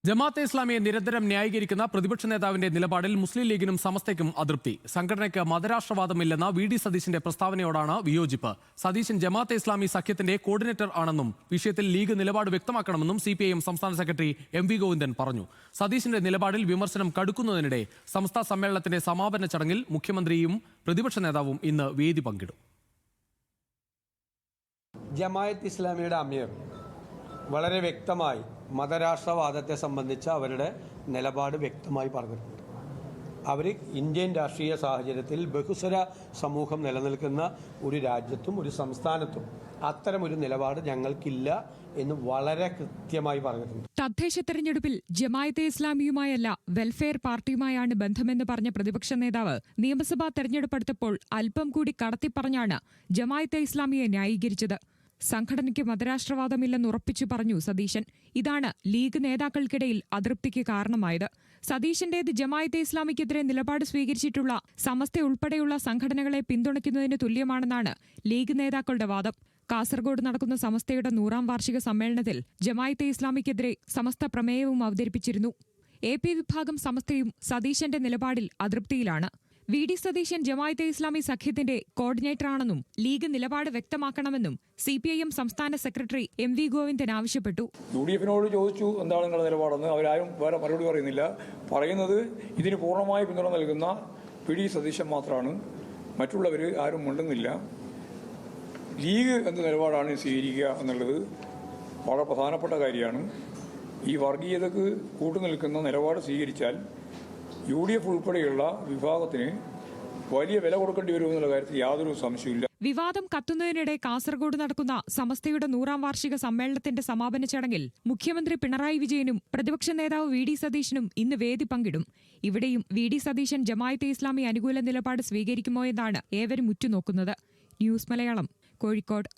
ജമാഅത്തെ ഇസ്ലാമിയെ നിരന്തരം ന്യായീകരിക്കുന്ന പ്രതിപക്ഷ നേതാവിന്റെ നിലപാടിൽ മുസ്ലിം ലീഗിനും സമസ്തയ്ക്കും അതൃപ്തി. സംഘടനയ്ക്ക് മതരാഷ്ട്രവാദമില്ലെന്ന വി.ഡി. സതീശന്റെ പ്രസ്താവനയോടാണ് വിയോജിപ്പ്. സതീശൻ ജമാഅത്തെ ഇസ്ലാമി സഖ്യത്തിന്റെ കോർഡിനേറ്റർ ആണെന്നും വിഷയത്തിൽ ലീഗ് നിലപാട് വ്യക്തമാക്കണമെന്നും CPIM സംസ്ഥാന സെക്രട്ടറി M.V. ഗോവിന്ദൻ പറഞ്ഞു. സതീശന്റെ നിലപാടിൽ വിമർശനം കടുക്കുന്നതിനിടെ സംസ്ഥാന സമ്മേളനത്തിന്റെ സമാപന ചടങ്ങിൽ മുഖ്യമന്ത്രിയും പ്രതിപക്ഷ നേതാവും ഇന്ന് വേദി പങ്കിടും. ജമാഅത്ത് ഇസ്ലാമിയുടെ അമീർ വളരെ വ്യക്തമായി മതരാഷ്ട്രവാദത്തെ സംബന്ധിച്ച അവരുടെ നിലപാട് വ്യക്തമായി പറഞ്ഞിട്ടുണ്ട്. അവർ ഇന്ത്യൻ രാഷ്ട്രീയ സാഹചര്യത്തിൽ ബഹുസ്വര സമൂഹം നിലനിൽക്കുന്ന ഒരു രാജ്യത്തും ഒരു സംസ്ഥാനത്തും അത്തരമൊരു നിലപാട് ഞങ്ങൾക്കില്ല എന്ന് വളരെ കൃത്യമായി പറഞ്ഞിട്ടുണ്ട്. തദ്ദേശ തെരഞ്ഞെടുപ്പിൽ ജമാഅത്തെ ഇസ്ലാമിയുമായല്ല വെൽഫെയർ പാർട്ടിയുമായാണ് ബന്ധമെന്ന് പറഞ്ഞ പ്രതിപക്ഷ നേതാവ് നിയമസഭാ തെരഞ്ഞെടുപ്പ് അടുത്തപ്പോൾ അല്പം കൂടി കടത്തിപ്പറഞ്ഞാണ് ജമാഅത്തെ ഇസ്ലാമിയെ ന്യായീകരിച്ചത്. സംഘടനയ്ക്ക് മതരാഷ്ട്രവാദമില്ലെന്ന് ഉറപ്പിച്ചു പറഞ്ഞു സതീശൻ. ഇതാണ് ലീഗ് നേതാക്കൾക്കിടയിൽ അതൃപ്തിക്ക് കാരണമായത്. സതീശന്റേത് ജമാഅത്തെ ഇസ്ലാമിക്കെതിരെ നിലപാട് സ്വീകരിച്ചിട്ടുള്ള സമസ്ത ഉൾപ്പെടെയുള്ള സംഘടനകളെ പിന്തുണയ്ക്കുന്നതിന് തുല്യമാണെന്നാണ് ലീഗ് നേതാക്കളുടെ വാദം. കാസർഗോഡ് നടക്കുന്ന സമസ്തയുടെ 100ാം വാർഷിക സമ്മേളനത്തിൽ ജമാഅത്തെ ഇസ്ലാമിക്കെതിരെ സമസ്ത പ്രമേയവും അവതരിപ്പിച്ചിരുന്നു. AP വിഭാഗം സമസ്തയും സതീശന്റെ നിലപാടിൽ അതൃപ്തിയിലാണ്. V.D. സതീശൻ ജമാഅത്തെ ഇസ്ലാമി സഖ്യത്തിന്റെ കോർഡിനേറ്ററാണെന്നും ലീഗ് നിലപാട് വ്യക്തമാക്കണമെന്നും CPIM സംസ്ഥാന സെക്രട്ടറി M.V. ഗോവിന്ദൻ ആവശ്യപ്പെട്ടു. UDF-നോട് ചോദിച്ചു എന്താണ് നിങ്ങളുടെ നിലപാടെന്ന്. അവരാരും വേറെ മറുപടി പറയുന്നില്ല. പറയുന്നത് ഇതിന് പൂർണ്ണമായി പിന്തുണ നൽകുന്ന V.D. സതീശൻ മാത്രമാണ്, മറ്റുള്ളവർ ആരും മിണ്ടുന്നില്ല. ലീഗ് എന്ത് നിലപാടാണ് സ്വീകരിക്കുക എന്നുള്ളത് വളരെ പ്രധാനപ്പെട്ട കാര്യമാണ്. ഈ വർഗീയതക്ക് കൂട്ടുനിൽക്കുന്ന നിലപാട് സ്വീകരിച്ചാൽ UDF ഉൾപ്പെടെയുള്ള വിഭാഗത്തിന് വലിയ വില കൊടുക്കേണ്ടി വരുമെന്നുള്ള കാര്യത്തിൽ യാതൊരു സംശയമില്ല. വിവാദം കത്തുന്നതിനിടെ കാസർഗോഡ് നടക്കുന്ന സമസ്തയുടെ 100ാം വാർഷിക സമ്മേളനത്തിന്റെ സമാപന ചടങ്ങിൽ മുഖ്യമന്ത്രി പിണറായി വിജയനും പ്രതിപക്ഷ നേതാവ് V.D. സതീശനും ഇന്ന് വേദി പങ്കിടും. ഇവിടെയും V.D. സതീശൻ ജമാഅത്തെ ഇസ്ലാമി അനുകൂല നിലപാട് സ്വീകരിക്കുമോ എന്നാണ് ഏവരും ഉറ്റുനോക്കുന്നത്. ന്യൂസ് മലയാളം, കോഴിക്കോട്.